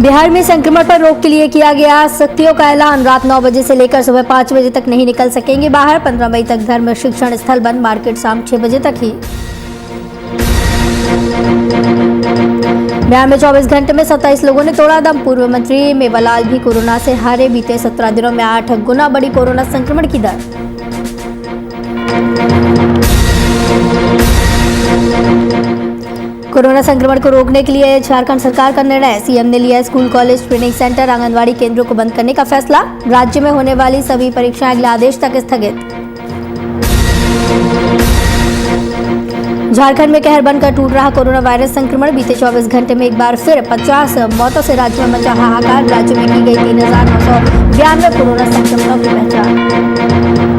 बिहार में संक्रमण पर रोक के लिए किया गया सख्तियों का ऐलान। रात 9 बजे से लेकर सुबह 5 बजे तक नहीं निकल सकेंगे बाहर। 15 मई तक धर्म शिक्षण स्थल बंद, मार्केट शाम 6 बजे तक ही। बिहार में 24 घंटे में 27 लोगों ने तोड़ा दम। पूर्व मंत्री मेवालाल भी कोरोना से हारे। बीते 17 दिनों में 8 गुना बढ़ी कोरोना संक्रमण की दर। कोरोना संक्रमण को रोकने के लिए झारखंड सरकार का निर्णय। सीएम ने लिया school, college, training centre, anganwadi केंद्रों को बंद करने का फैसला। राज्य में होने वाली सभी परीक्षाएं अगले आदेश तक स्थगित। झारखंड में कहर बनकर टूट रहा कोरोना वायरस संक्रमण। बीते 24 घंटे में एक बार फिर 50 मौतों से राज्य में मचा हाहाकार। राज्य में की गई 3992 कोरोना संक्रमणों की पहचान।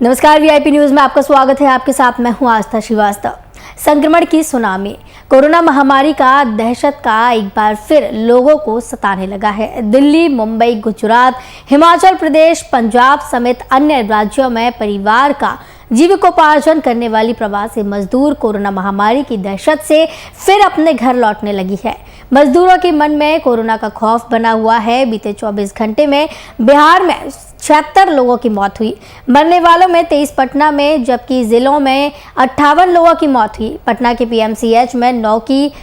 नमस्कार, वीआईपी न्यूज में आपका स्वागत है। आपके साथ मैं हूं आस्था श्रीवास्तव। संक्रमण की सुनामी, कोरोना महामारी का दहशत का एक बार फिर लोगों को सताने लगा है। दिल्ली, मुंबई, गुजरात, हिमाचल प्रदेश, पंजाब समेत अन्य राज्यों में परिवार का जीविकोपार्जन करने वाली प्रवासी मजदूर कोरोना महामारी की दहशत से फिर अपने घर लौटने लगी है। मजदूरों के मन में कोरोना का खौफ बना हुआ है। बीते 24 घंटे में बिहार में 76 लोगों की मौत हुई। मरने वालों में 23 पटना में, जबकि जिलों में 58 लोगों की मौत हुई। पटना के पीएमसीएच में 9 की,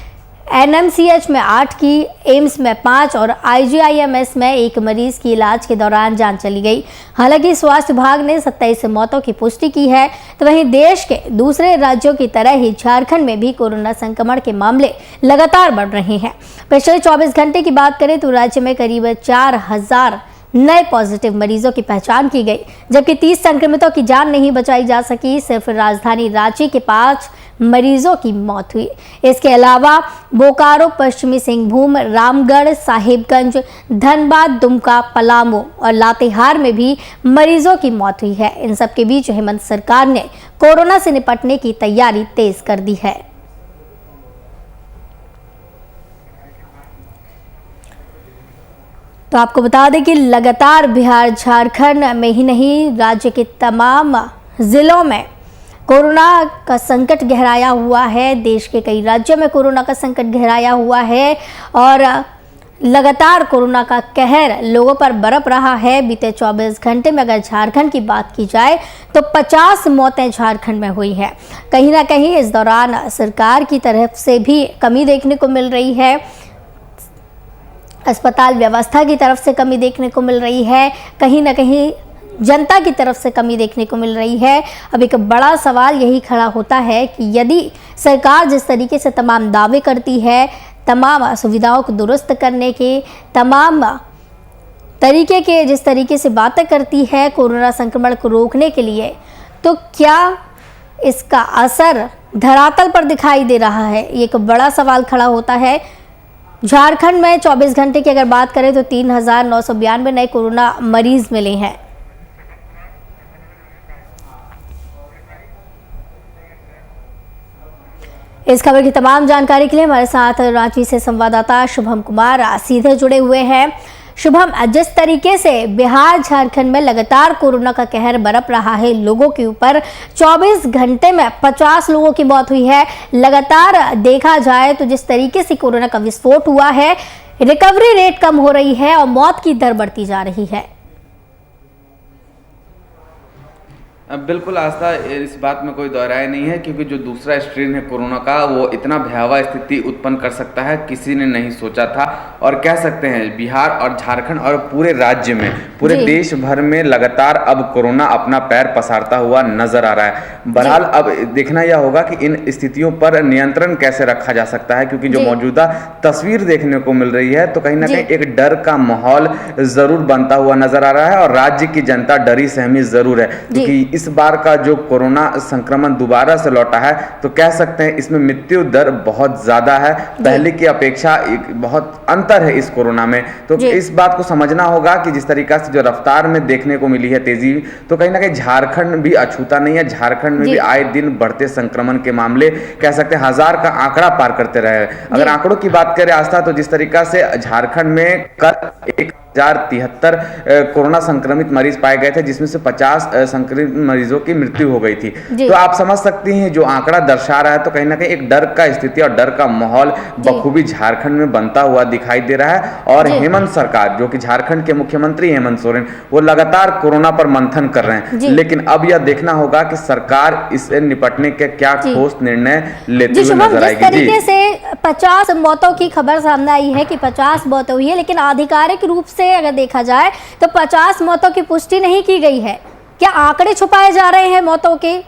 एनएमसीएच में 8 की, एम्स में 5 और आईजीआईएमएस में 1 मरीज की इलाज के दौरान जान चली गई। हालांकि स्वास्थ्य विभाग ने 27 मौतों की पुष्टि की है। तो वहीं देश के दूसरे राज्यों की तरह ही झारखंड में भी कोरोना संक्रमण के मामले लगातार बढ़ रहे हैं। पिछले 24 घंटे की बात करें तो राज्य में करीब 4000 नए पॉजिटिव मरीजों की पहचान की गई, जबकि 30 संक्रमितों की जान नहीं बचाई जा सकी। सिर्फ राजधानी रांची के 5 मरीजों की मौत हुई। इसके अलावा बोकारो, पश्चिमी सिंहभूम, रामगढ़, साहिबगंज, धनबाद, दुमका, पलामू और लातेहार में भी मरीजों की मौत हुई है। इन सब के बीच हेमंत सरकार ने कोरोना से निपटने की तैयारी तेज कर दी है। तो आपको बता दें कि लगातार बिहार, झारखंड में ही नहीं, राज्य के तमाम जिलों में कोरोना का संकट गहराया हुआ है। देश के कई राज्यों में कोरोना का संकट गहराया हुआ है और लगातार कोरोना का कहर लोगों पर बरप रहा है। बीते 24 घंटे में अगर झारखंड की बात की जाए तो 50 मौतें झारखंड में हुई है। कहीं ना कहीं इस दौरान सरकार की तरफ से भी कमी देखने को मिल रही है। अस्पताल व्यवस्था की तरफ से कमी देखने को मिल रही है। कहीं ना कहीं जनता की तरफ से कमी देखने को मिल रही है। अब एक बड़ा सवाल यही खड़ा होता है कि यदि सरकार जिस तरीके से तमाम दावे करती है, तमाम सुविधाओं को दुरुस्त करने के, तमाम तरीके के जिस तरीके से बातें करती है कोरोना संक्रमण को रोकने के लिए, तो क्या इसका असर धरातल पर दिखाई दे रहा है? ये एक बड़ा सवाल खड़ा होता है। झारखंड में 24 घंटे की अगर बात करें तो 3992 नए कोरोना मरीज मिले हैं। इस खबर की तमाम जानकारी के लिए हमारे साथ रांची से संवाददाता शुभम कुमार सीधे जुड़े हुए हैं। शुभम, जिस तरीके से बिहार, झारखंड में लगातार कोरोना का कहर बरप रहा है लोगों के ऊपर, 24 घंटे में 50 लोगों की मौत हुई है। लगातार देखा जाए तो जिस तरीके से कोरोना का विस्फोट हुआ है, रिकवरी रेट कम हो रही है और मौत की दर बढ़ती जा रही है। बिल्कुल आस्था, इस बात में कोई दो राय नहीं है, क्योंकि जो दूसरा स्ट्रेन है कोरोना का, वो इतना भयावह स्थिति उत्पन्न कर सकता है किसी ने नहीं सोचा था। और कह सकते हैं बिहार और झारखंड और पूरे राज्य में, पूरे देश भर में लगातार अब कोरोना अपना पैर पसारता हुआ नजर आ रहा है। बहरहाल अब देखना यह होगा कि इन स्थितियों पर नियंत्रण कैसे रखा जा सकता है, क्योंकि जो मौजूदा तस्वीर देखने को मिल रही है तो कहीं ना कहीं एक डर का माहौल जरूर बनता हुआ नजर आ रहा है और राज्य की जनता डरी सहमी जरूर है, क्योंकि इस बार का जो कोरोना संक्रमण दोबारा से लौटा है तो कह सकते हैं इसमें मृत्यु दर बहुत ज्यादा है। पहले की अपेक्षा एक बहुत अंतर है इस कोरोना में। तो इस बात को समझना होगा कि जिस तरीका से जो रफ्तार में देखने को मिली है तेजी, तो कहीं ना कहीं झारखंड भी अछूता नहीं है। झारखंड में भी आए दिन बढ़ते संक्रमण के मामले कह सकते हैं 1000 का आंकड़ा पार करते रहे। अगर आंकड़ों की बात करें आस्था, तो जिस तरीका से झारखंड में कल एक 1073 कोरोना संक्रमित मरीज पाए गए थे, जिसमें से 50 संक्रमित मरीजों की मृत्यु हो गई थी। तो आप समझ सकती हैं जो आंकड़ा दर्शा रहा है, तो कहीं ना कहीं एक डर का स्थिति और डर का माहौल बखूबी झारखंड में बनता हुआ दिखाई दे रहा है। और हेमंत सरकार, जो कि झारखंड के मुख्यमंत्री हेमंत सोरेन, वो लगातार कोरोना पर मंथन कर रहे हैं। लेकिन अब यह देखना होगा कि सरकार इससे निपटने के क्या ठोस निर्णय लेते हुए नजर आएगी। जिस तरीके से 50 मौतों की खबर सामने आई है कि 50 मौत हुई है, लेकिन आधिकारिक रूप से अगर देखा जाए तो 50 मौतों की पुष्टि नहीं की गई है। क्या आंकड़े छुपाए जा रहे हैं मौतों के?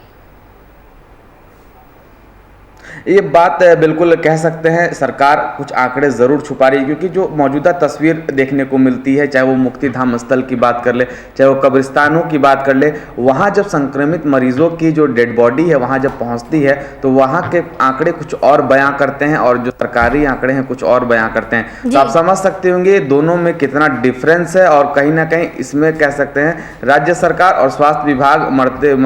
ये बात बिल्कुल कह सकते हैं, सरकार कुछ आंकड़े जरूर छुपा रही है, क्योंकि जो मौजूदा तस्वीर देखने को मिलती है, चाहे वो मुक्तिधाम स्थल की बात कर ले, चाहे वो कब्रिस्तानों की बात कर ले, वहाँ जब संक्रमित मरीजों की जो डेड बॉडी है वहाँ जब पहुँचती है तो वहाँ के आंकड़े कुछ और बयां करते हैं और जो सरकारी आंकड़े हैं कुछ और बयां करते हैं। तो आप समझ सकते होंगे दोनों में कितना डिफरेंस है। और कहीं ना कहीं इसमें कह सकते हैं राज्य सरकार और स्वास्थ्य विभाग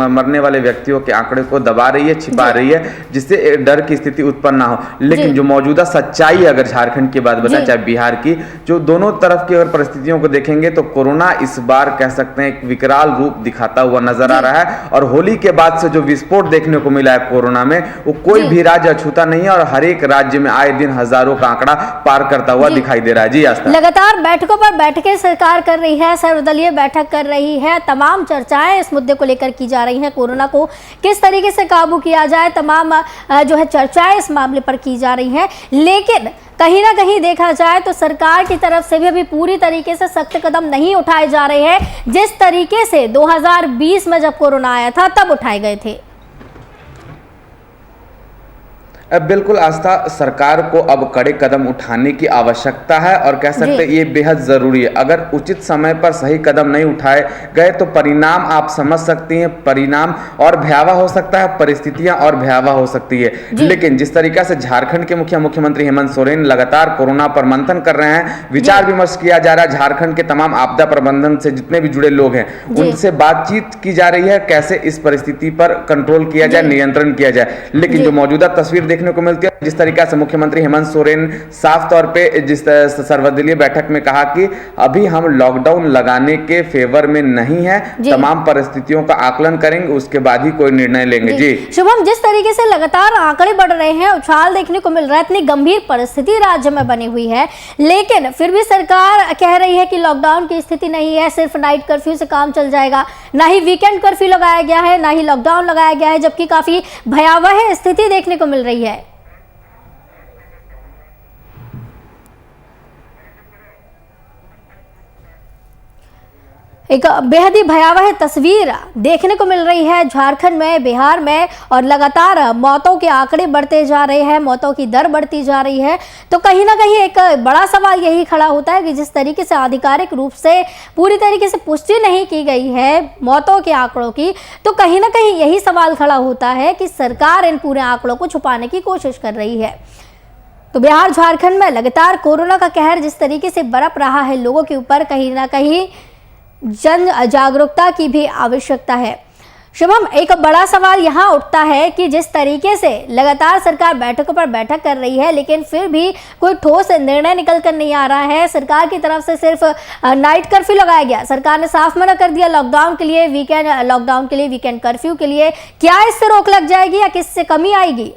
मरने वाले व्यक्तियों के आंकड़े को दबा रही है, छिपा रही है, जिससे डर की स्थिति उत्पन्न ना हो। लेकिन जो मौजूदा सच्चाई अगर झारखंड की बात बताएं, चाहे बिहार की, जो दोनों तरफ की अगर परिस्थितियों को देखेंगे तो कोरोना इस बार कह सकते हैं एक विकराल रूप दिखाता हुआ नजर आ रहा है। और होली के बाद से जो विस्फोट देखने को मिला है कोरोना में, वो कोई भी राज्य अछूता नहीं है और हर एक राज्य में आए दिन हजारों का आंकड़ा पार करता हुआ दिखाई दे रहा है। जी आस्था, लगातार बैठकों पर बैठकें सरकार कर रही है, सर्वदलीय बैठक कर रही है, तमाम चर्चाएं इस मुद्दे को लेकर की जा रही हैं, कोरोना को किस तरीके से काबू किया जाए, तमाम जो है चर्चाएं इस मामले पर की जा रही हैं। लेकिन कहीं ना कहीं देखा जाए तो सरकार की तरफ से भी अभी पूरी तरीके से सख्त कदम नहीं उठाए जा रहे हैं, जिस तरीके से 2020 में जब कोरोना आया था तब उठाए गए थे। बिल्कुल आस्था, सरकार को अब कड़े कदम उठाने की आवश्यकता है और कह सकते हैं ये बेहद जरूरी है। अगर उचित समय पर सही कदम नहीं उठाए गए तो परिणाम आप समझ सकती हैं, परिणाम और भयावह हो सकता है, परिस्थितियां और भयावह हो सकती है। लेकिन जिस तरीका से झारखंड के मुख्यमंत्री हेमंत सोरेन लगातार कोरोना पर मंथन कर रहे हैं, विचार विमर्श किया जा रहा है, झारखंड के तमाम आपदा प्रबंधन से जितने भी जुड़े लोग हैं उनसे बातचीत की जा रही है, कैसे इस परिस्थिति पर कंट्रोल किया जाए, नियंत्रण किया जाए। लेकिन जो मौजूदा तस्वीर देखने को मिलती है, जिस तरीके से मुख्यमंत्री हेमंत सोरेन साफ तौर पे जिस सर्वदलीय बैठक में कहा कि अभी हम लॉकडाउन लगाने के फेवर में नहीं है, तमाम परिस्थितियों का आकलन करेंगे, उसके बाद ही कोई निर्णय लेंगे। जी शुभम, जिस तरीके से लगातार आंकड़े बढ़ रहे हैं, उछाल देखने को मिल रहा है, इतनी गंभीर परिस्थिति राज्य में बनी हुई है, लेकिन फिर भी सरकार कह रही है कि लॉकडाउन की स्थिति नहीं है, सिर्फ नाइट कर्फ्यू से काम चल जाएगा, ना ही वीकेंड कर्फ्यू लगाया गया है, ना ही लॉकडाउन लगाया गया है, जबकि काफी भयावह स्थिति देखने को मिल रही है। एक बेहद ही भयावह तस्वीर देखने को मिल रही है झारखंड में, बिहार में, और लगातार मौतों के आंकड़े बढ़ते जा रहे हैं, मौतों की दर बढ़ती जा रही है। तो कहीं ना कहीं एक बड़ा सवाल यही खड़ा होता है कि जिस तरीके से आधिकारिक रूप से पूरी तरीके से पुष्टि नहीं की गई है मौतों के आंकड़ों की, तो कहीं ना कहीं यही सवाल खड़ा होता है कि सरकार इन पूरे आंकड़ों को छुपाने की कोशिश कर रही है। तो बिहार झारखंड में लगातार कोरोना का कहर जिस तरीके से बरप रहा है लोगों के ऊपर, कहीं ना कहीं जन जागरूकता की भी आवश्यकता है। शुभम, एक बड़ा सवाल यहाँ उठता है कि जिस तरीके से लगातार सरकार बैठकों पर बैठक कर रही है, लेकिन फिर भी कोई ठोस निर्णय निकल कर नहीं आ रहा है। सरकार की तरफ से सिर्फ नाइट कर्फ्यू लगाया गया, सरकार ने साफ मना कर दिया लॉकडाउन के लिए, वीकेंड कर्फ्यू के लिए। क्या इससे रोक लग जाएगी या किससे कमी आएगी?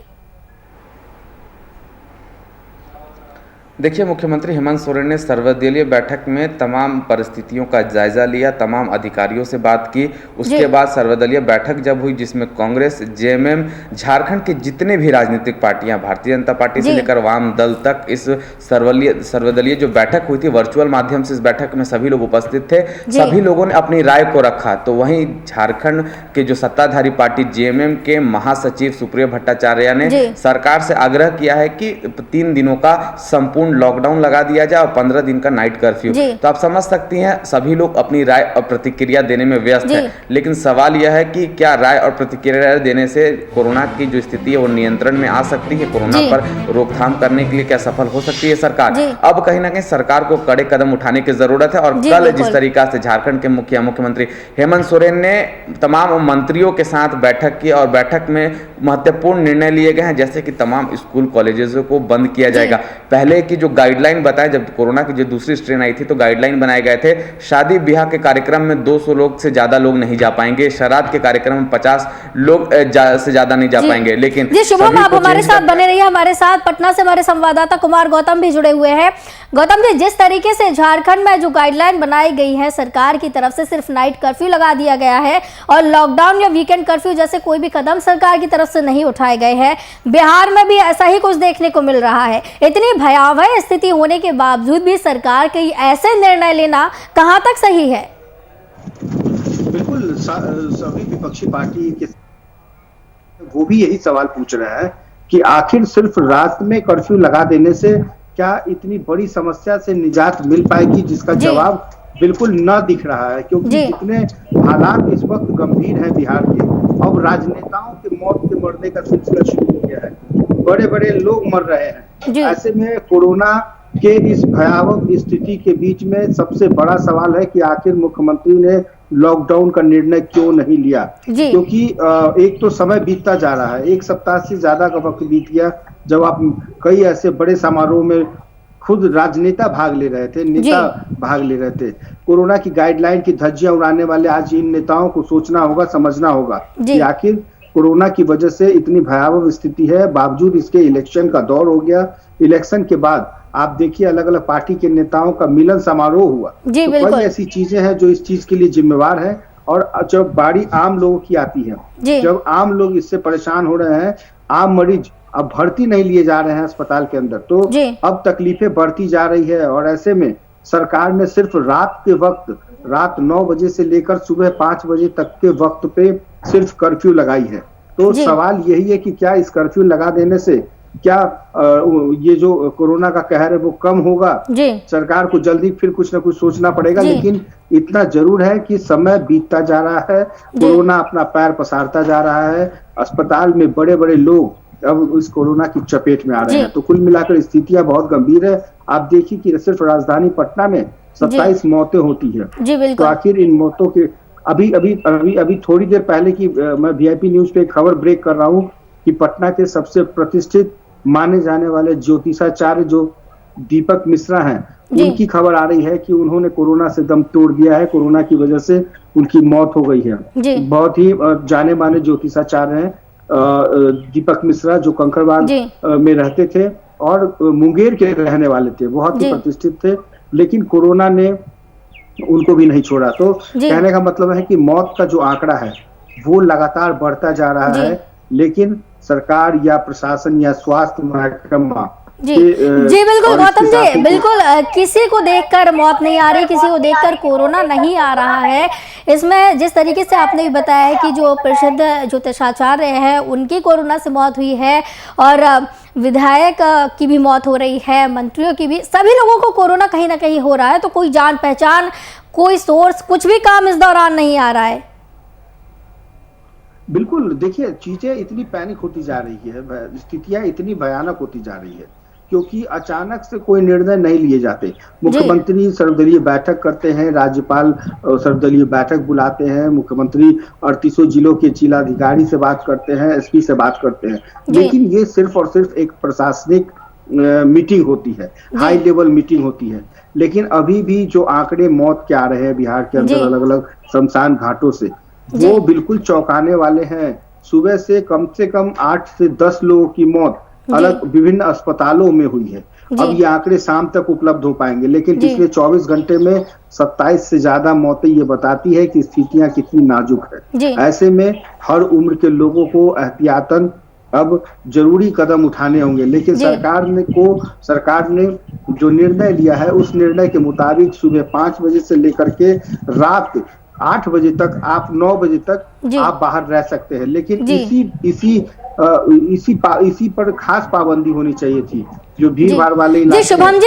देखिए, मुख्यमंत्री हेमंत सोरेन ने सर्वदलीय बैठक में तमाम परिस्थितियों का जायजा लिया, तमाम अधिकारियों से बात की। उसके बाद सर्वदलीय बैठक जब हुई, जिसमें कांग्रेस, जेएमएम, झारखंड की जितने भी राजनीतिक पार्टियां, भारतीय जनता पार्टी से लेकर वाम दल तक, इस सर्वदलीय जो बैठक हुई थी वर्चुअल माध्यम से, इस बैठक में सभी लोग उपस्थित थे। सभी लोगों ने अपनी राय को रखा। तो वहीं झारखंड के जो सत्ताधारी पार्टी जेएमएम के महासचिव सुप्रियो भट्टाचार्य ने सरकार से आग्रह किया है कि 3 दिनों का संपूर्ण लॉकडाउन लगा दिया जाए और 15 दिन का नाइट कर्फ्यू। तो आप समझ सकती हैं सभी लोग अपनी राय और प्रतिक्रिया देने में व्यस्त है। लेकिन सवाल यह है कि क्या राय और प्रतिक्रिया देने से कोरोना की जो स्थिति है वो नियंत्रण में आ सकती है, कोरोना पर रोकथाम करने के लिए क्या सफल हो सकती है सरकार? अब कहीं ना कहीं सरकार को कड़े कदम उठाने की जरूरत है। और कल जिस तरीका से झारखंड के मुख्यमंत्री हेमंत सोरेन ने तमाम मंत्रियों के साथ बैठक की और बैठक में महत्वपूर्ण निर्णय लिए गए हैं, जैसे कि तमाम स्कूल कॉलेजेस को बंद किया जाएगा। पहले कि जो गाइडलाइन बताए, जब कोरोना की जो दूसरी स्ट्रेन आई थी तो गाइडलाइन बनाए गए थे, शादी ब्याह के कार्यक्रम में 200 लोग से ज़्यादा लोग नहीं जा पाएंगे, श्राद्ध के कार्यक्रम में 50 लोग से ज़्यादा नहीं जा पाएंगे। लेकिन जी शुभम, आप हमारे साथ बने रहिए। हमारे साथ पटना से हमारे संवाददाता कुमार गौतम भी जुड़े हुए हैं। गौतम जी, जिस तरीके से झारखंड में जो गाइडलाइन बनाई गई है सरकार की तरफ से, सिर्फ नाइट कर्फ्यू लगा दिया गया है और लॉकडाउन या वीकेंड कर्फ्यू जैसे कोई भी कदम सरकार की तरफ से नहीं उठाए गए हैं। बिहार में भी ऐसा ही कुछ देखने को मिल रहा है। इतनी भयावह स्थिति होने के बावजूद भी सरकार के ऐसे निर्णय लेना कहां तक सही है? बिल्कुल, सभी विपक्षी पार्टी के वो भी यही सवाल पूछ रहे हैं कि आखिर सिर्फ रात में कर्फ्यू लगा देने से क्या इतनी बड़ी समस्या से निजात मिल पाएगी, जिसका जवाब बिल्कुल न दिख रहा है। क्योंकि जितने हालात इस वक्त गंभीर हैं बिहार के, अब राजनेताओं के मौत के मरने का सिलसिला शुरू हो गया है, बड़े बड़े लोग मर रहे हैं। ऐसे में कोरोना के इस भयावह स्थिति के बीच में सबसे बड़ा सवाल है कि आखिर मुख्यमंत्री ने लॉकडाउन का निर्णय क्यों नहीं लिया। क्योंकि एक तो समय बीतता जा रहा है, एक सप्ताह से ज्यादा का वक्त बीत गया जब आप कई ऐसे बड़े समारोह में खुद राजनेता भाग ले रहे थे, नेता भाग ले रहे थे। कोरोना की गाइडलाइन की धज्जियां उड़ाने वाले आज इन नेताओं को सोचना होगा, समझना होगा कि आखिर कोरोना की वजह से इतनी भयावह स्थिति है, बावजूद इसके इलेक्शन का दौर हो गया। इलेक्शन के बाद आप देखिए अलग अलग पार्टी के नेताओं का मिलन समारोह हुआ। तो कई ऐसी चीजें हैं जो इस चीज के लिए जिम्मेवार है। और जब बारी आम लोगों की आती है, जब आम लोग इससे परेशान हो रहे हैं, आम मरीज अब भर्ती नहीं लिए जा रहे हैं अस्पताल के अंदर, तो अब तकलीफें बढ़ती जा रही है। और ऐसे में सरकार ने सिर्फ रात के वक्त, रात 9 बजे से लेकर सुबह 5 बजे तक के वक्त पे सिर्फ कर्फ्यू लगाई है। तो सवाल यही है कि क्या इस कर्फ्यू लगा देने से क्या ये जो कोरोना का कहर है वो कम होगा? सरकार को जल्दी फिर कुछ ना कुछ सोचना पड़ेगा। लेकिन इतना जरूर है कि समय बीतता जा रहा है, कोरोना अपना पैर पसारता जा रहा है, अस्पताल में बड़े बड़े लोग अब इस कोरोना की चपेट में आ रहे हैं। तो कुल मिलाकर स्थितियां बहुत गंभीर है। आप देखिए कि सिर्फ राजधानी पटना में 27 मौतें होती है। तो आखिर इन मौतों के अभी थोड़ी देर पहले की मैं वीआईपी न्यूज पे खबर ब्रेक कर रहा हूँ कि पटना के सबसे प्रतिष्ठित माने जाने वाले ज्योतिषाचार्य जो दीपक मिश्रा हैं, उनकी खबर आ रही है कि उन्होंने कोरोना से दम तोड़ दिया है, कोरोना की वजह से उनकी मौत हो गई है। बहुत ही जाने माने ज्योतिषाचार्य हैं दीपक मिश्रा, जो कंकड़बाग में रहते थे और मुंगेर के रहने वाले थे, बहुत ही प्रतिष्ठित थे। लेकिन कोरोना ने उनको भी नहीं छोड़ा। तो कहने का मतलब है कि मौत का जो आंकड़ा है वो लगातार बढ़ता जा रहा है, लेकिन सरकार या प्रशासन या स्वास्थ्य महकमा जी बिल्कुल गौतम जी, बिल्कुल किसी को देखकर मौत नहीं आ रही, किसी को देखकर कोरोना नहीं आ रहा है। इसमें जिस तरीके से आपने भी बताया है कि जो प्रसिद्ध ज्योतिषाचार्य हैं उनकी कोरोना से मौत हुई है और विधायक की भी मौत हो रही है, मंत्रियों की भी, सभी लोगों को कोरोना कहीं ना कहीं हो रहा है। तो कोई जान पहचान, कोई सोर्स, कुछ भी काम इस दौरान नहीं आ रहा है। बिल्कुल, देखिए चीजें इतनी पैनिक होती जा रही है, स्थितियां इतनी भयानक होती जा रही है क्योंकि अचानक से कोई निर्णय नहीं लिए जाते। मुख्यमंत्री सर्वदलीय बैठक करते हैं, राज्यपाल सर्वदलीय बैठक बुलाते हैं, मुख्यमंत्री 38 जिलों के जिलाधिकारी से बात करते हैं, एसपी से बात करते हैं, लेकिन ये सिर्फ और सिर्फ एक प्रशासनिक मीटिंग होती है, हाई लेवल मीटिंग होती है। लेकिन अभी भी जो आंकड़े मौत के आ रहे हैं बिहार के अंदर अलग अलग शमशान घाटों से, वो बिल्कुल चौंकाने वाले हैं। सुबह से कम 8 से 10 लोगों की मौत अलग विभिन्न अस्पतालों में हुई है। अब ये आंकड़े शाम तक उपलब्ध हो पाएंगे, लेकिन पिछले 24 घंटे में 27 से ज्यादा मौतें ये बताती है कि स्थितियां कितनी नाजुक है। ऐसे में हर उम्र के लोगों को एहतियातन अब जरूरी कदम उठाने होंगे। लेकिन सरकार ने जो निर्णय लिया है उस निर्णय के मुताबिक सुबह 5 बजे से लेकर के रात 8 बजे तक, आप 9 बजे तक आप बाहर रह सकते हैं। लेकिन इसी पर खास पाबंदी होनी चाहिए थी जो भीड़ भाड़ वाले इलाके। शुभम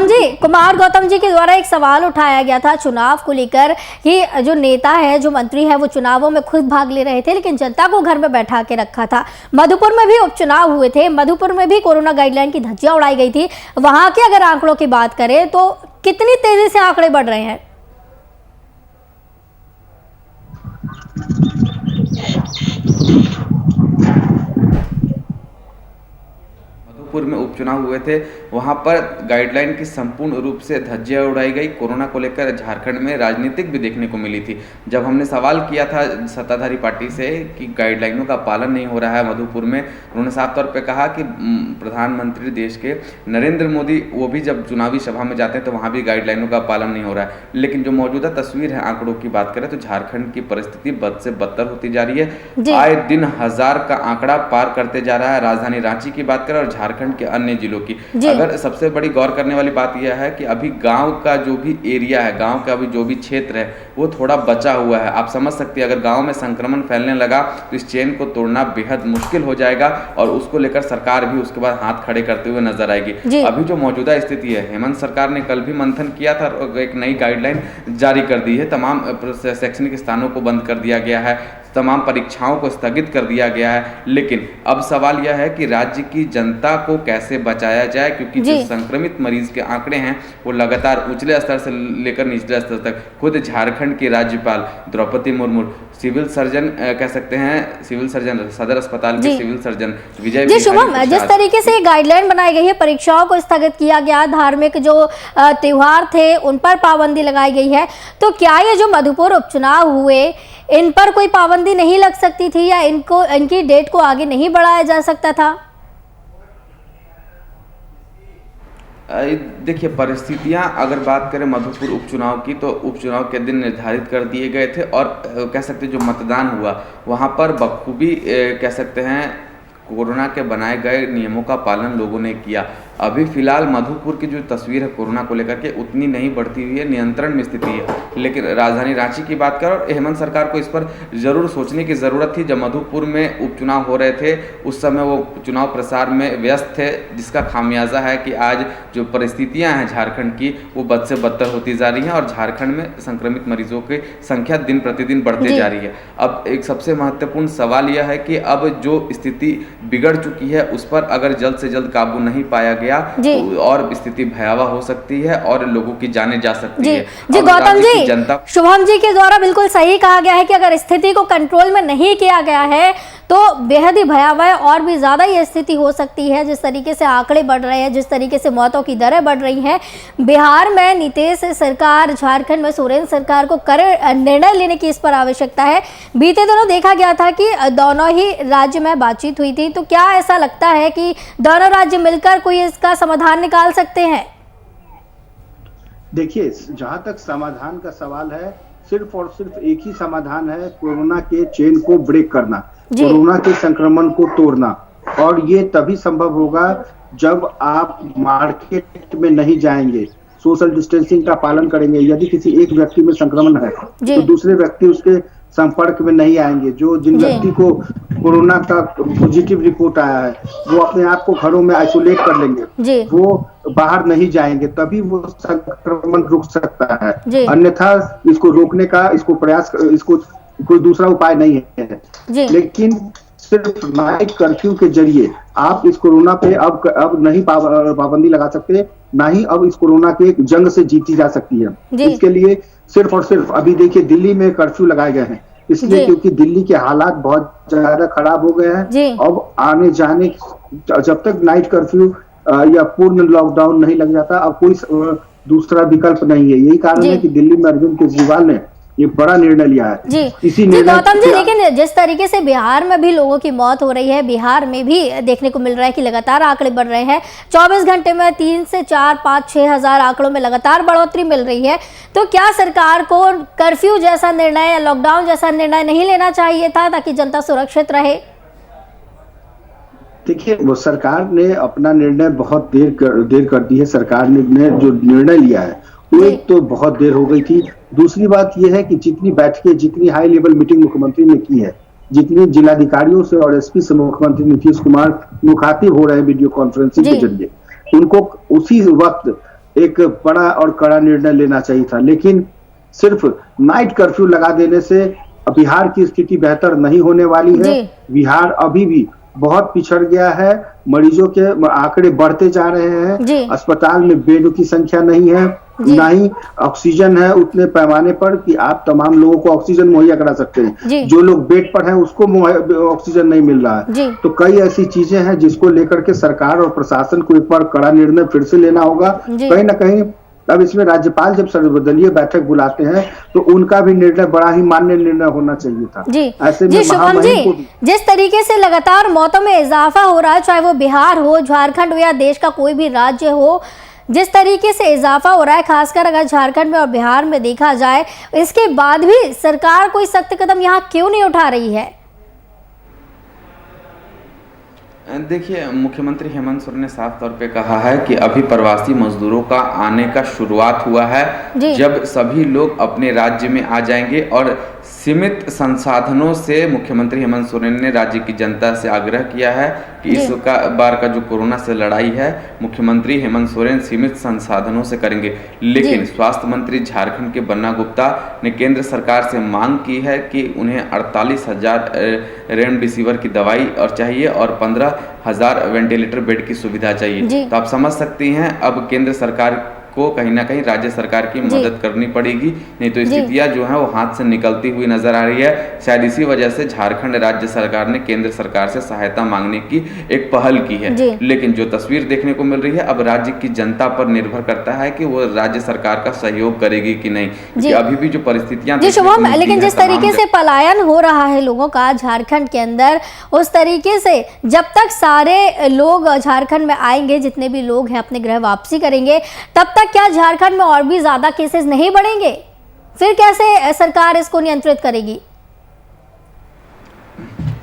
जी, कुमार गौतम जी के द्वारा एक सवाल उठाया गया था चुनाव को लेकर कि जो नेता है, जो मंत्री है, वो चुनावों में खुद भाग ले रहे थे लेकिन जनता को घर में बैठा के रखा था। मधुपुर में भी उपचुनाव हुए थे, मधुपुर में भी कोरोना गाइडलाइन की धज्जियां उड़ाई गई थी। वहां के अगर आंकड़ों की बात करें तो कितनी तेजी से आंकड़े बढ़ रहे हैं? मधुपुर में उपचुनाव हुए थे, वहां पर गाइडलाइन की संपूर्ण रूप से धज्जियां उड़ाई गई। कोरोना को लेकर झारखंड में राजनीतिक भी देखने को मिली थी। जब हमने सवाल किया था सत्ताधारी पार्टी से कि गाइडलाइनों का पालन नहीं हो रहा है मधुपुर में, उन्होंने साफ तौर पे कहा कि प्रधानमंत्री देश के नरेंद्र मोदी वो भी जब चुनावी सभा में जाते हैं तो वहाँ भी गाइडलाइनों का पालन नहीं हो रहा है। लेकिन जो मौजूदा तस्वीर है, आंकड़ों की बात करें तो झारखंड की परिस्थिति बद से बदतर होती जा रही है। आए दिन 1000 का आंकड़ा पार करते जा रहा है। राजधानी रांची की बात करें और झारखंड के अन्य जिलों की, अगर सबसे बड़ी गौर करने वाली बात यह है कि अभी गांव का जो भी एरिया है, गांव का भी जो भी क्षेत्र है, वो थोड़ा बचा हुआ है। आप समझ सकते हैं अगर गांव में संक्रमण फैलने लगा तो इस चेन को तोड़ना बेहद मुश्किल हो जाएगा और उसको लेकर सरकार भी उसके बाद हाथ खड़े करते हुए नजर आएगी। अभी जो मौजूदा स्थिति है, हेमंत सरकार ने कल भी मंथन किया था और एक नई गाइडलाइन जारी कर दी है। तमाम शैक्षणिक स्थानों को बंद कर दिया गया है, तमाम परीक्षाओं को स्थगित कर दिया गया है। लेकिन अब सवाल यह है कि राज्य की जनता को कैसे बचाया जाए, क्योंकि जो संक्रमित मरीज के आंकड़े हैं वो लगातार उचले स्तर से लेकर निचले स्तर तक। खुद झारखंड की राज्यपाल द्रौपदी मुर्मू, सिविल सर्जन कह सकते हैं, सिविल सर्जन, सदर अस्पताल के सिविल सर्जन विजय जी शुभम, जिस तरीके से गाइडलाइन बनाई गई है, परीक्षाओं को स्थगित किया गया, धार्मिक जो त्योहार थे उन पर पाबंदी लगाई गई है, तो क्या ये जो मधुपुर उपचुनाव हुए इन पर कोई पाबंदी नहीं लग सकती थी या इनकी डेट को आगे नहीं बढ़ाया जा सकता था? देखिए, परिस्थितियां अगर बात करें मधुपुर उपचुनाव की तो उपचुनाव के दिन निर्धारित कर दिए गए थे और कह सकते जो मतदान हुआ वहां पर बखूबी कह सकते हैं कोरोना के बनाए गए नियमों का पालन लोगों ने किया। अभी फिलहाल मधुपुर की जो तस्वीर है कोरोना को लेकर के उतनी नहीं बढ़ती हुई है, नियंत्रण में स्थिति है। लेकिन राजधानी रांची की बात करें और हेमंत सरकार को इस पर जरूर सोचने की ज़रूरत थी। जब मधुपुर में उपचुनाव हो रहे थे उस समय वो चुनाव प्रसार में व्यस्त थे, जिसका खामियाजा है कि आज जो परिस्थितियां हैं झारखंड की वो बद से बदतर होती जा रही हैं और झारखंड में संक्रमित मरीजों की संख्या दिन प्रतिदिन बढ़ते जा रही है। अब एक सबसे महत्वपूर्ण सवाल यह है कि अब जो स्थिति बिगड़ चुकी है उस पर अगर जल्द से जल्द काबू नहीं पाया गया तो और स्थिति भयावह हो सकती है और लोगों की जाने जा सकती है। जी गौतम जी, शुभम जी के द्वारा बिल्कुल सही कहा गया है कि अगर स्थिति को कंट्रोल में नहीं किया गया है तो बेहद ही भयावह और भी ज्यादा ये स्थिति हो सकती है। जिस तरीके से आंकड़े बढ़ रहे हैं, जिस तरीके से मौतों की दरें बढ़ रही हैं, बिहार में नीतीश सरकार, झारखंड में सोरेन सरकार को कड़े निर्णय लेने की इस पर आवश्यकता है। बीते दिनों देखा गया था कि दोनों ही राज्य में बातचीत हुई थी, तो क्या ऐसा लगता है कि दोनों राज्य मिलकर कोई इसका समाधान निकाल सकते हैं? देखिए, जहां तक समाधान का सवाल है, सिर्फ और सिर्फ एक ही समाधान है, कोरोना के चेन को ब्रेक करना, कोरोना के संक्रमण को तोड़ना। और ये तभी संभव होगा जब आप मार्केट में नहीं जाएंगे, सोशल डिस्टेंसिंग का पालन करेंगे। यदि किसी एक व्यक्ति में संक्रमण है तो दूसरे व्यक्ति उसके संपर्क में नहीं आएंगे। जिन व्यक्ति को कोरोना का पॉजिटिव रिपोर्ट आया है वो अपने आप को घरों में आइसोलेट कर लेंगे, वो बाहर नहीं जाएंगे, तभी वो संक्रमण रुक सकता है। अन्यथा इसको रोकने का इसको कोई दूसरा उपाय नहीं है। लेकिन सिर्फ नाइट कर्फ्यू के जरिए आप इस कोरोना पे अब नहीं पाबंदी लगा सकते, ना ही अब इस कोरोना के जंग से जीती जा सकती है। इसके लिए सिर्फ और सिर्फ अभी देखिए दिल्ली में कर्फ्यू लगाए गए हैं, इसलिए क्योंकि दिल्ली के हालात बहुत ज्यादा खराब हो गए हैं। अब आने जाने जब तक नाइट कर्फ्यू या पूर्ण लॉकडाउन नहीं लग जाता, अब कोई दूसरा विकल्प नहीं है। यही कारण है कि दिल्ली में अरविंद केजरीवाल ने ये बड़ा निर्णय लिया है। जी गौतम जी, लेकिन जिस तरीके से बिहार में भी लोगों की मौत हो रही है, बिहार में भी देखने को मिल रहा है कि लगातार आंकड़े बढ़ रहे हैं। 24 घंटे में 3 से 4, 5, 6 हजार आंकड़ों में लगातार बढ़ोतरी मिल रही है। तो क्या सरकार को कर्फ्यू जैसा निर्णय या लॉकडाउन जैसा निर्णय नहीं लेना चाहिए था ताकि जनता सुरक्षित रहे? देखिए, वो सरकार ने अपना निर्णय बहुत देर कर दी है। सरकार ने जो निर्णय लिया है एक तो बहुत देर हो गई थी। दूसरी बात यह है कि जितनी बैठकें, जितनी हाई लेवल मीटिंग मुख्यमंत्री ने की है, जितनी जिलाधिकारियों से और एसपी से मुख्यमंत्री नीतीश कुमार मुखातिब हो रहे हैं वीडियो कॉन्फ्रेंसिंग के जरिए, उनको उसी वक्त एक बड़ा और कड़ा निर्णय लेना चाहिए था। लेकिन सिर्फ नाइट कर्फ्यू लगा देने से बिहार की स्थिति बेहतर नहीं होने वाली है। बिहार अभी भी बहुत पिछड़ गया है, मरीजों के आंकड़े बढ़ते जा रहे हैं, अस्पताल में बेडों की संख्या नहीं है, जी। ना ही ऑक्सीजन है उतने पैमाने पर कि आप तमाम लोगों को ऑक्सीजन मुहैया करा सकते जी। हैं। जो लोग बेड पर हैं उसको ऑक्सीजन नहीं मिल रहा जी। है। तो कई ऐसी चीजें हैं जिसको लेकर के सरकार और प्रशासन को एक बार कड़ा निर्णय फिर से लेना होगा। जी। कहीं ना कहीं अब इसमें राज्यपाल जब सर्वदलीय बैठक बुलाते हैं तो उनका भी निर्णय बड़ा ही मान्य निर्णय होना चाहिए था। जी ऐसे जी में शुभम महामहिम को जी, जिस तरीके से लगातार मौतों में इजाफा हो रहा है, चाहे वो बिहार हो, झारखंड हो या देश का कोई भी राज्य हो, जिस तरीके से इजाफा हो रहा है, खासकर अगर झारखंड में और बिहार में देखा जाए, इसके बाद भी सरकार कोई सख्त कदम यहाँ क्यों नहीं उठा रही है? देखिए, मुख्यमंत्री हेमंत सोरेन ने साफ तौर पे कहा है कि अभी प्रवासी मजदूरों का आने का शुरुआत हुआ है। जब सभी लोग अपने राज्य में आ जाएंगे और सीमित संसाधनों से मुख्यमंत्री हेमंत सोरेन ने राज्य की जनता से आग्रह किया है कि इस बार का जो कोरोना से लड़ाई है मुख्यमंत्री हेमंत सोरेन सीमित संसाधनों से करेंगे। लेकिन स्वास्थ्य मंत्री झारखंड के बन्ना गुप्ता ने केंद्र सरकार से मांग की है कि उन्हें 48,000 रेमडेसिविर की दवाई और चाहिए और 15,000 वेंटिलेटर बेड की सुविधा चाहिए। तो आप समझ सकती हैं अब केंद्र सरकार को कहीं ना कहीं राज्य सरकार की मदद करनी पड़ेगी, नहीं तो स्थितियां जो है वो हाथ से निकलती हुई नजर आ रही है। शायद इसी वजह से झारखंड राज्य सरकार ने केंद्र सरकार से सहायता मांगने की एक पहल की है। लेकिन जो तस्वीर देखने को मिल रही है अब राज्य की जनता पर निर्भर करता है कि वो राज्य सरकार का सहयोग करेगी कि नहीं, क्योंकि अभी भी जो परिस्थितियां लेकिन जिस तरीके से पलायन हो रहा है लोगों का झारखंड के अंदर, उस तरीके से जब तक सारे लोग झारखंड में आएंगे, जितने भी लोग हैं अपने गृह वापसी करेंगे, तब तक क्या झारखंड में और भी ज्यादा केसेस नहीं बढ़ेंगे? फिर कैसे सरकार इसको नियंत्रित करेगी?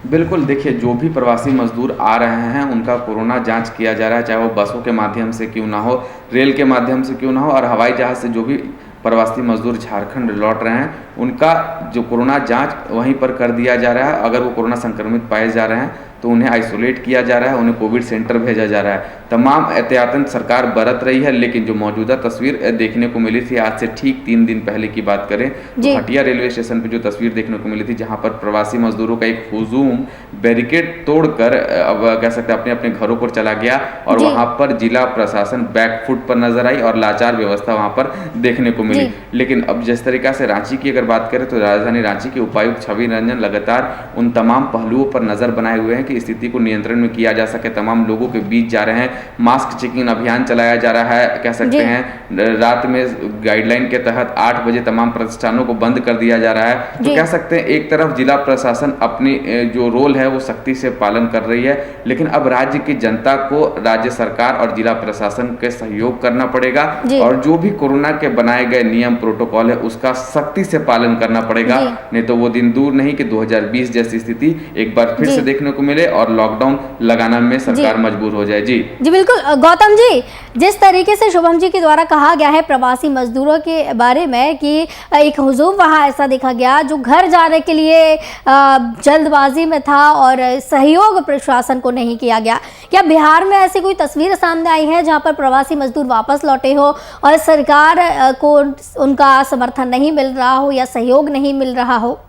बिल्कुल, देखिए, जो भी प्रवासी मजदूर आ रहे हैं उनका कोरोना जांच किया जा रहा है, चाहे वो बसों के माध्यम से क्यों ना हो, रेल के माध्यम से क्यों ना हो, और हवाई जहाज से जो भी प्रवासी मजदूर झारखंड लौट रहे हैं उनका जो कोरोना जांच वहीं पर कर दिया जा रहा है। अगर वो कोरोना संक्रमित पाए जा रहे हैं तो उन्हें आइसोलेट किया जा रहा है, उन्हें कोविड सेंटर भेजा जा रहा है। तमाम एहतियातन सरकार बरत रही है। लेकिन जो मौजूदा तस्वीर देखने को मिली थी आज से ठीक 3 दिन पहले की बात करें तो हटिया रेलवे स्टेशन पर जो तस्वीर देखने को मिली थी जहां पर प्रवासी मजदूरों का एक हुजूम बैरिकेड तोड़कर अब कह सकते हैं अपने अपने घरों पर चला गया और वहां पर जिला प्रशासन बैकफुट पर नजर आई और लाचार व्यवस्था वहां पर देखने को मिली। लेकिन अब जिस तरीका से रांची की अगर बात करें तो राजधानी रांची के उपायुक्त छवि रंजन लगातार उन तमाम पहलुओं पर नजर बनाए हुए हैं कि स्थिति को नियंत्रण में किया जा सके। तमाम लोगों के बीच जा रहे हैं, मास्क चेकिंग अभियान चलाया जा रहा है। कह सकते हैं रात में गाइडलाइन के तहत 8 बजे तमाम प्रतिष्ठानों को बंद कर दिया जा रहा है। तो कह सकते हैं एक तरफ जिला प्रशासन अपनी जो रोल है वो सख्ती से पालन कर रही है, लेकिन अब राज्य की जनता को राज्य सरकार और जिला प्रशासन के सहयोग करना पड़ेगा और जो भी कोरोना के बनाए गए नियम प्रोटोकॉल है उसका सख्ती से पालन करना पड़ेगा। नहीं तो वो दिन दूर नहीं कि 2020 जैसी स्थिति एक बार फिर से देखने को मिले और लॉकडाउन लगाना में सरकार मजबूर हो जाए। जी बिल्कुल गौतम जी, जिस तरीके से शुभम जी के द्वारा कहा गया है प्रवासी मजदूरों के बारे में कि एक हुजूम वहां ऐसा देखा गया जो घर जाने के लिए जल्दबाजी में था और सहयोग प्रशासन को नहीं किया गया, क्या बिहार में ऐसी कोई तस्वीर सामने आई है जहां पर प्रवासी मजदूर वापस लौटे हो और सरकार को उनका समर्थन नहीं मिल रहा हो या सहयोग नहीं मिल रहा हो?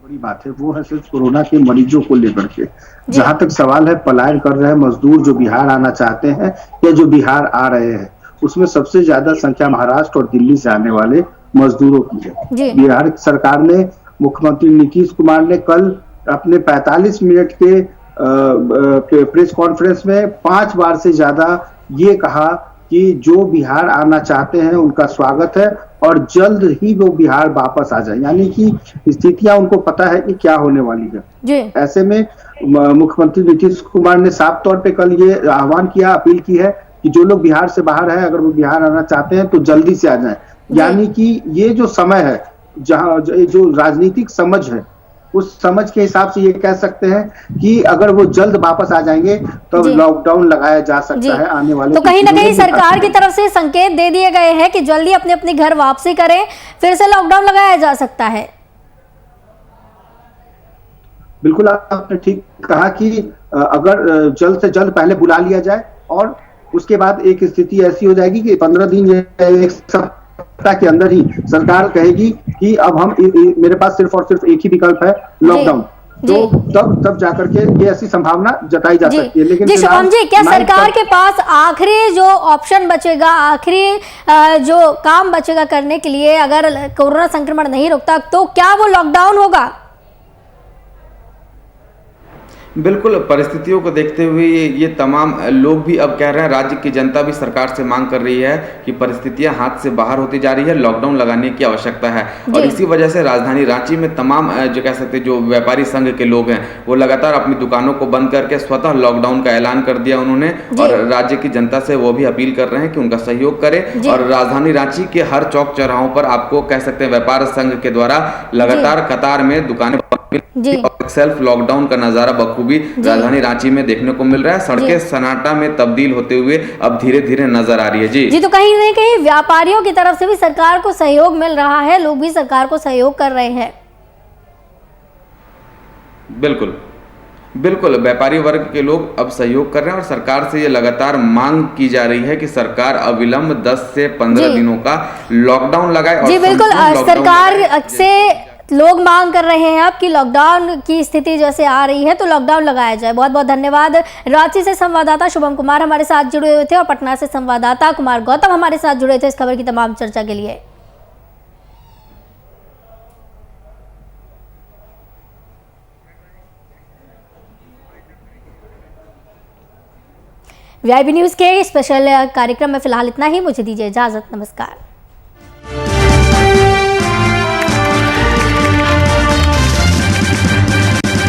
बड़ी बात है वो है सिर्फ कोरोना के मरीजों को लेकर के। जहां तक सवाल है पलायन कर रहे हैं मजदूर जो बिहार आना चाहते हैं या जो बिहार आ रहे हैं, उसमें सबसे ज्यादा संख्या महाराष्ट्र और दिल्ली से आने वाले मजदूरों की है। बिहार सरकार ने, मुख्यमंत्री नीतीश कुमार ने कल अपने 45 मिनट के प्रेस कॉन्फ्रेंस में 5 बार से ज्यादा ये कहा कि जो बिहार आना चाहते हैं उनका स्वागत है और जल्द ही वो बिहार वापस आ जाए। यानी कि स्थितियां उनको पता है कि क्या होने वाली है। ऐसे में मुख्यमंत्री नीतीश कुमार ने साफ तौर पे कल ये आह्वान किया, अपील की है कि जो लोग बिहार से बाहर है अगर वो बिहार आना चाहते हैं तो जल्दी से आ जाएं। यानी कि ये जो समय है, जहां जो राजनीतिक समझ है, उस समझ के हिसाब से ये कह सकते हैं कि अगर वो जल्द वापस आ जाएंगे तो लॉकडाउन लगाया जा सकता है आने वाले। तो कहीं ना कहीं सरकार की तरफ से संकेत दे दिए गए हैं कि जल्दी अपने अपने घर वापसी करें, फिर से लॉकडाउन लगाया जा सकता है। बिल्कुल आपने ठीक कहा कि अगर जल्द से जल्द पहले बुला लिया जाए और उसके बाद एक स्थिति ऐसी हो जाएगी कि 15 दिन या एक सप्ताह के अंदर ही सरकार कहेगी कि अब हम मेरे पास सिर्फ और सिर्फ एक ही विकल्प है, लॉकडाउन। तो तब जाकर के ये ऐसी संभावना जताई जा सकती है। लेकिन जी शुभम जी, क्या फिलहाल सरकार के पास आखिरी जो ऑप्शन बचेगा, आखिरी जो काम बचेगा करने के लिए, अगर कोरोना संक्रमण नहीं रुकता तो क्या वो लॉकडाउन होगा? बिल्कुल, परिस्थितियों को देखते हुए ये तमाम लोग भी अब कह रहे हैं, राज्य की जनता भी सरकार से मांग कर रही है कि परिस्थितियां हाथ से बाहर होती जा रही है, लॉकडाउन लगाने की आवश्यकता है। और इसी वजह से राजधानी रांची में तमाम जो कह सकते हैं जो व्यापारी संघ के लोग हैं वो लगातार अपनी दुकानों को बंद करके स्वतः लॉकडाउन का ऐलान कर दिया उन्होंने। और राज्य की जनता से वो भी अपील कर रहे हैं कि उनका सहयोग करे। और राजधानी रांची के हर चौक चौराहों पर आपको कह सकते हैं व्यापार संघ के द्वारा लगातार कतार में दुकानें और सेल्फ लॉकडाउन का नजारा बखूबी राजधानी रांची में देखने को मिल रहा है। सड़कें सन्नाटा में तब्दील होते हुए अब धीरे धीरे नजर आ रही है। जी तो कहीं ना कहीं व्यापारियों की तरफ से भी सरकार को सहयोग मिल रहा है, लोग भी सरकार को सहयोग कर रहे हैं। बिल्कुल बिल्कुल, व्यापारी वर्ग के लोग अब सहयोग कर रहे हैं और सरकार से ये लगातार मांग की जा रही है कि सरकार अविलंब 10 से 15 दिनों का लॉकडाउन लगाए। और जी बिल्कुल, सरकार से लोग मांग कर रहे हैं अब कि लॉकडाउन की स्थिति जैसे आ रही है तो लॉकडाउन लगाया जाए। बहुत बहुत धन्यवाद। रांची से संवाददाता शुभम कुमार हमारे साथ जुड़े हुए थे और पटना से संवाददाता कुमार गौतम हमारे साथ जुड़े थे इस खबर की तमाम चर्चा के लिए। वीआईपी न्यूज़ के स्पेशल कार्यक्रम में फिलहाल इतना ही। मुझे दीजिए इजाजत। नमस्कार।